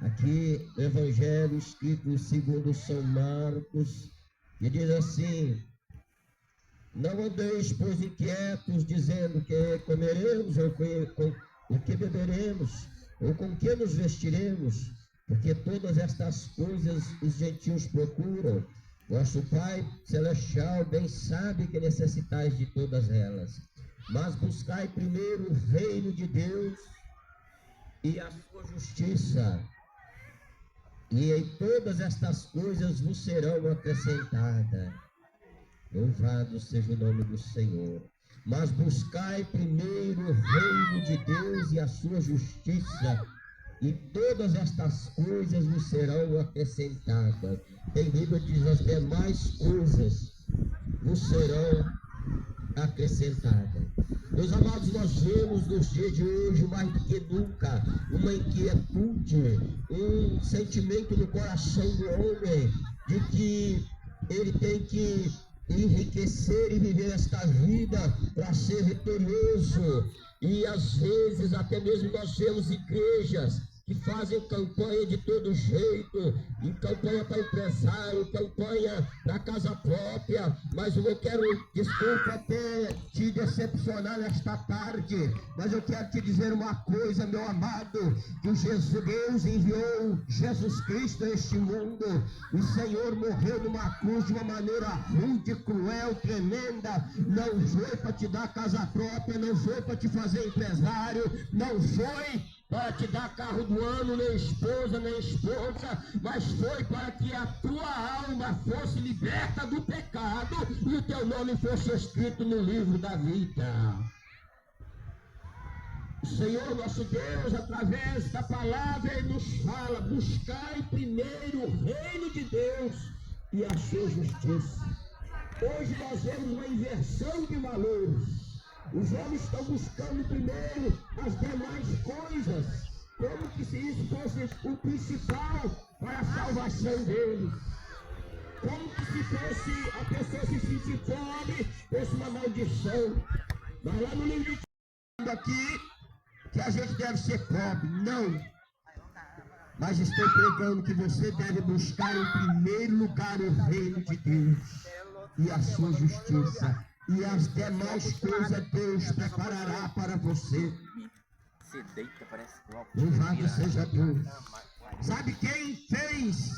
Aqui, o Evangelho escrito segundo São Marcos, que diz assim: não andeis, pois, inquietos, dizendo que comeremos, ou o que beberemos, ou com que nos vestiremos, porque todas estas coisas os gentios procuram. Vosso Pai Celestial bem sabe que necessitais de todas elas. Mas buscai primeiro o reino de Deus e a sua justiça, e em todas estas coisas vos serão acrescentadas. Louvado seja o nome do Senhor. Mas buscai primeiro o reino de Deus e a sua justiça, e todas estas coisas vos serão acrescentadas. Tem Bíblia que diz: as demais coisas vos serão acrescentadas. Meus amados, nós vemos nos dias de hoje, mais do que nunca, uma inquietude, um sentimento no coração do homem de que ele tem que enriquecer e viver esta vida para ser vitorioso. E às vezes até mesmo nós vemos igrejas que fazem campanha de todo jeito, em campanha para empresário, campanha para casa própria. Mas eu quero, desculpa até te decepcionar nesta tarde, mas eu quero te dizer uma coisa, meu amado, que Deus enviou Jesus Cristo a este mundo. O Senhor morreu numa cruz de uma maneira rude, cruel, tremenda. Não foi para te dar casa própria, não foi para te fazer empresário, não foi para te dar carro do ano, nem esposa, mas foi para que a tua alma fosse liberta do pecado e o teu nome fosse escrito no livro da vida. O Senhor nosso Deus, através da palavra, Ele nos fala: buscai primeiro o reino de Deus e a sua justiça. Hoje nós vemos uma inversão de valores. Os homens estão buscando primeiro as demais coisas, como que se isso fosse o principal para a salvação deles. Como que se fosse a pessoa se sentir pobre, fosse uma maldição. Mas lá no livro de aqui, que a gente deve ser pobre, não. Mas estou pregando que você deve buscar em primeiro lugar o reino de Deus e a sua justiça. E as demais coisas Deus preparará para você. Louvado seja Deus. Sabe quem fez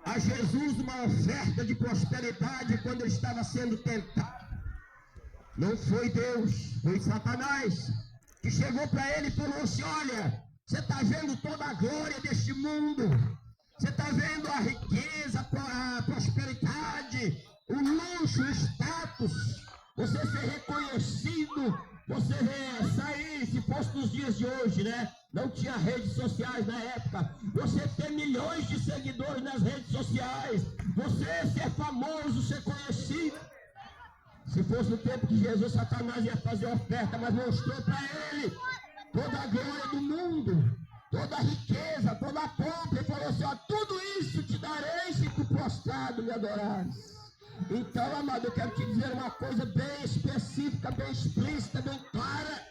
a Jesus uma oferta de prosperidade quando ele estava sendo tentado? Não foi Deus, foi Satanás, que chegou para ele e falou assim: olha, você está vendo toda a glória deste mundo, você está vendo a riqueza, a prosperidade, o luxo, o status, você ser reconhecido, você sair, se fosse nos dias de hoje, né? Não tinha redes sociais na época. Você ter milhões de seguidores nas redes sociais, você ser famoso, ser conhecido. Se fosse no tempo de Jesus, Satanás ia fazer oferta, mas mostrou para ele toda a glória do mundo, toda a riqueza, toda a pompa. Ele falou assim: ó, tudo isso te darei se tu prostrado me adorares. Então, amado, eu quero te dizer uma coisa bem específica, bem explícita, bem clara.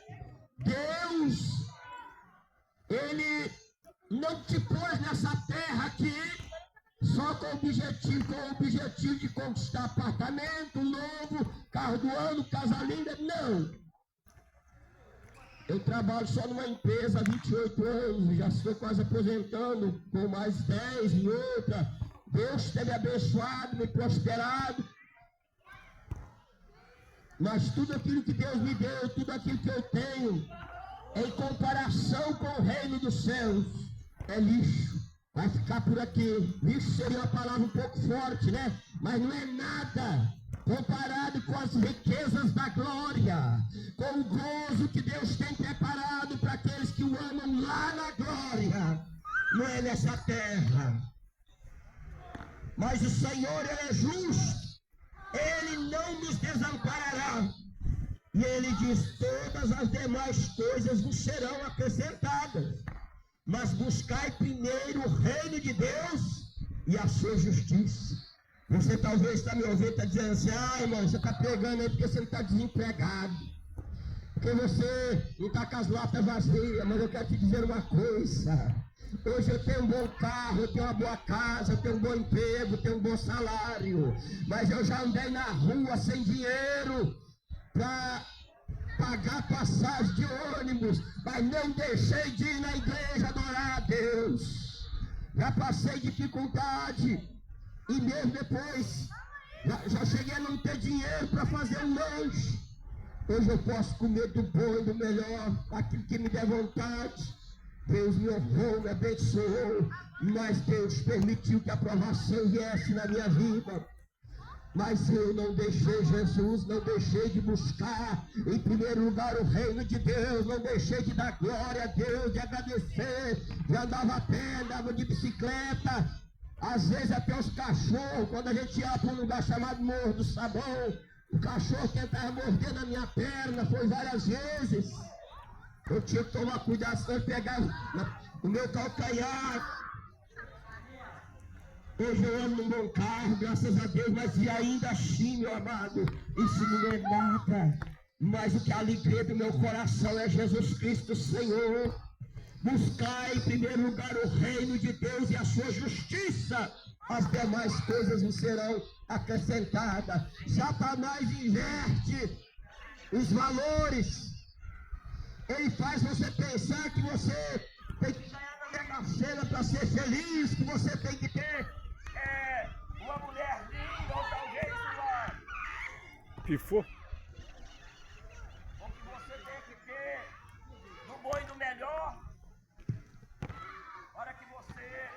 Deus, Ele não te pôs nessa terra aqui só com o objetivo de conquistar apartamento novo, carro do ano, casa linda. Não. Eu trabalho só numa empresa há 28 anos, já estou quase aposentando, com mais 10 em outra. Deus tem me abençoado, me prosperado. Mas tudo aquilo que Deus me deu, tudo aquilo que eu tenho, em comparação com o reino dos céus, é lixo. Vai ficar por aqui. Lixo seria uma palavra um pouco forte, né? Mas não é nada comparado com as riquezas da glória, com o gozo que Deus tem preparado para aqueles que o amam lá na glória. Não é nessa terra. Mas o Senhor, Ele é justo, Ele não nos desamparará. E Ele diz: todas as demais coisas vos serão acrescentadas. Mas buscai primeiro o reino de Deus e a sua justiça. Você talvez está me ouvindo, está dizendo assim: ah, irmão, você está pregando aí porque você não está desempregado, porque você não está com as latas vazias. Mas eu quero te dizer uma coisa: Hoje eu tenho um bom carro, eu tenho uma boa casa, eu tenho um bom emprego, eu tenho um bom salário. Mas eu já andei na rua sem dinheiro para pagar passagem de ônibus, mas não deixei de ir na igreja adorar a Deus. Já passei dificuldade e mesmo depois já cheguei a não ter dinheiro para fazer um lanche. Hoje eu posso comer do bom e do melhor, aquilo que me der vontade. Deus me honrou, me abençoou, mas Deus permitiu que a provação viesse na minha vida. Mas eu não deixei Jesus, não deixei de buscar em primeiro lugar o reino de Deus, não deixei de dar glória a Deus, de agradecer, de andava a pé, andava de bicicleta, às vezes até os cachorros, quando a gente ia para um lugar chamado Morro do Sabão, o cachorro tentava morder na minha perna, foi várias vezes. Eu tinha que tomar cuidado, senão ele pegava o meu calcanhar. Hoje eu ando num bom carro, graças a Deus, mas e ainda assim, meu amado, isso não é nada. Mas o que é a alegria do meu coração é Jesus Cristo, Senhor. Buscar em primeiro lugar o reino de Deus e a sua justiça. As demais coisas não serão acrescentadas. Satanás inverte os valores. Ele faz você pensar que você tem que ganhar na Mega Sena para ser feliz, que você tem que ter uma mulher linda ou talvez uma... Pifou? Ou que você tem que ter no bom e no melhor. Hora que você...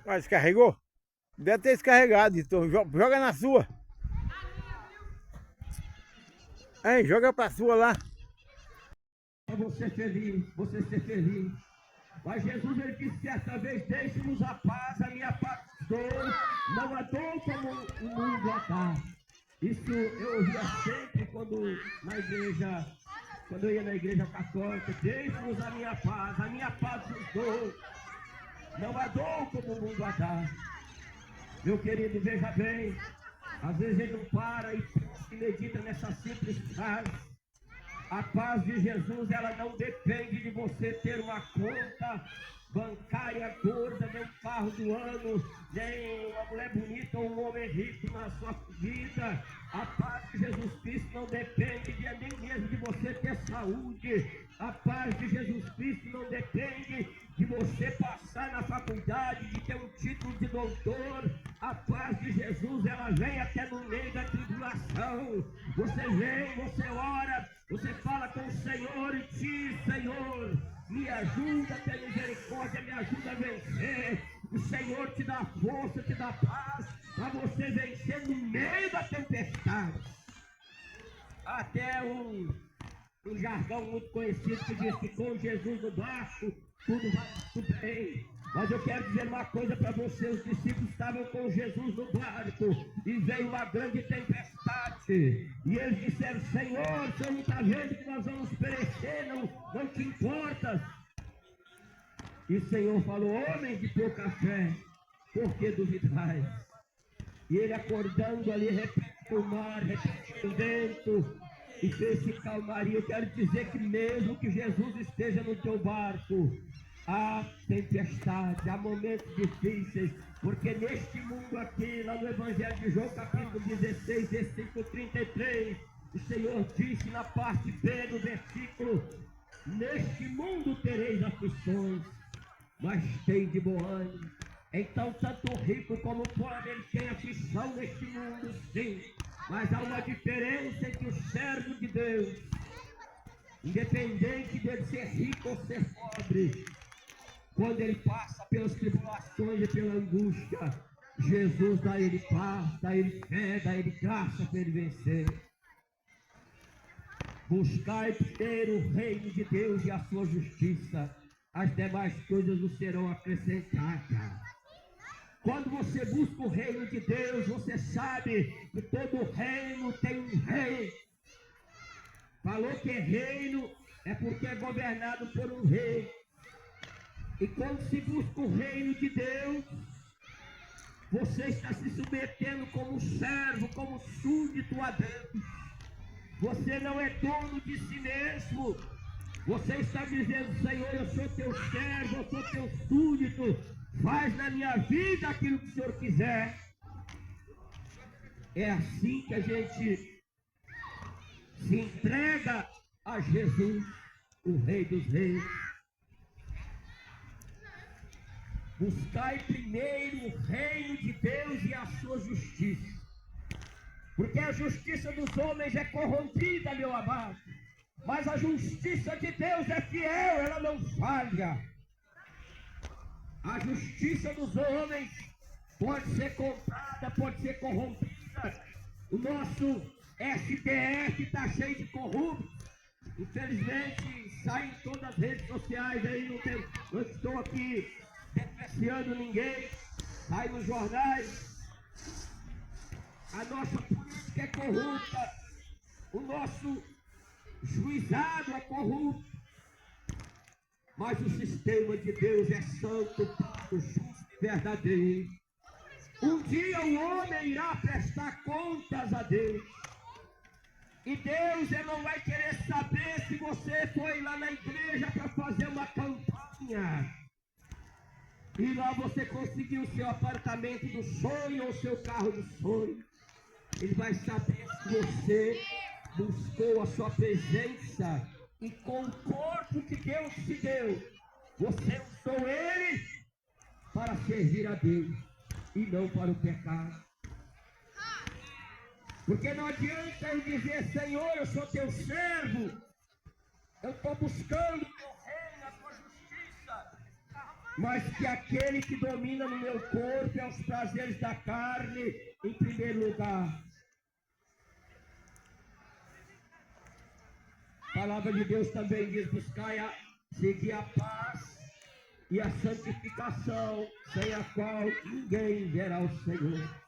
Mas descarregou? Deve ter descarregado, então joga na sua. Hein, joga pra sua lá. Para você feliz, você ser feliz. Mas Jesus, ele disse certa vez: deixe-nos a paz, a minha paz dou, não a dou como o mundo a dá. Isso eu ouvia sempre quando eu ia na igreja católica: deixe-nos a minha paz vos dou, não a dou como o mundo a dá. Meu querido, veja bem, às vezes ele não para e medita nessa simples frase. A paz de Jesus, ela não depende de você ter uma conta bancária gorda, nem um carro do ano, nem uma mulher bonita ou um homem rico na sua vida. A paz de Jesus Cristo não depende nem mesmo de você ter saúde. A paz de Jesus Cristo não depende de você passar na faculdade, de ter um título de doutor. A paz de Jesus, ela vem até no meio da tribulação. Você vem, você ora, você fala com o Senhor e diz: Senhor, me ajuda, tem misericórdia, me ajuda a vencer. O Senhor te dá força, te dá paz para você vencer no meio da tempestade. Até um jargão muito conhecido que diz que com Jesus no barco tudo vai muito bem. Mas eu quero dizer uma coisa para você: os discípulos estavam com Jesus no barco e veio uma grande tempestade. E eles disseram: Senhor, o Senhor não está vendo que nós vamos perecer? Não te importas? E o Senhor falou: homens de pouca fé, por que duvidais? E ele, acordando ali, repreendeu o mar, repreendeu o vento e fez-se calmaria. Eu quero dizer que mesmo que Jesus esteja no teu barco, há tempestade, há momentos difíceis, porque neste mundo aqui, lá no Evangelho de João, capítulo 16, versículo 33, o Senhor disse na parte B do versículo: neste mundo tereis aflições, mas tem de bom ânimo. Então, tanto o rico como o pobre, ele tem aflição neste mundo, sim, mas há uma diferença entre o servo de Deus, independente dele ser rico ou ser pobre. Quando ele passa pelas tribulações e pela angústia, Jesus dá a ele paz, dá a ele fé, dá a ele graça para ele vencer. Buscai primeiro o reino de Deus e a sua justiça, as demais coisas não serão acrescentadas. Quando você busca o reino de Deus, você sabe que todo reino tem um rei. Falou que é reino é porque é governado por um rei. E quando se busca o reino de Deus, você está se submetendo como servo, como súdito a Deus. Você não é dono de si mesmo. Você está dizendo: Senhor, eu sou teu servo, eu sou teu súdito, faz na minha vida aquilo que o Senhor quiser. É assim que a gente se entrega a Jesus, o Rei dos Reis. Buscai primeiro o reino de Deus e a sua justiça, porque a justiça dos homens é corrompida, meu amado, mas a justiça de Deus é fiel, ela não falha. A justiça dos homens pode ser comprada, pode ser corrompida. O nosso STF está cheio de corruptos. Infelizmente, sai em todas as redes sociais aí, não estou aqui depreciando ninguém, sai nos jornais. A nossa política é corrupta, o nosso juizado é corrupto, mas o sistema de Deus é santo, puro, justo e verdadeiro. Um dia o homem irá prestar contas a Deus. E Deus, ele não vai querer saber se você foi lá na igreja para fazer uma campanha e lá você conseguiu o seu apartamento do sonho ou o seu carro do sonho. Ele vai saber se você buscou a sua presença e com o corpo que Deus te deu, você usou ele para servir a Deus e não para o pecado. Porque não adianta eu dizer: Senhor, eu sou teu servo, eu estou buscando o teu reino, a tua justiça, mas que aquele que domina no meu corpo é os prazeres da carne em primeiro lugar. A palavra de Deus também diz: buscai seguir a paz e a santificação, sem a qual ninguém verá o Senhor.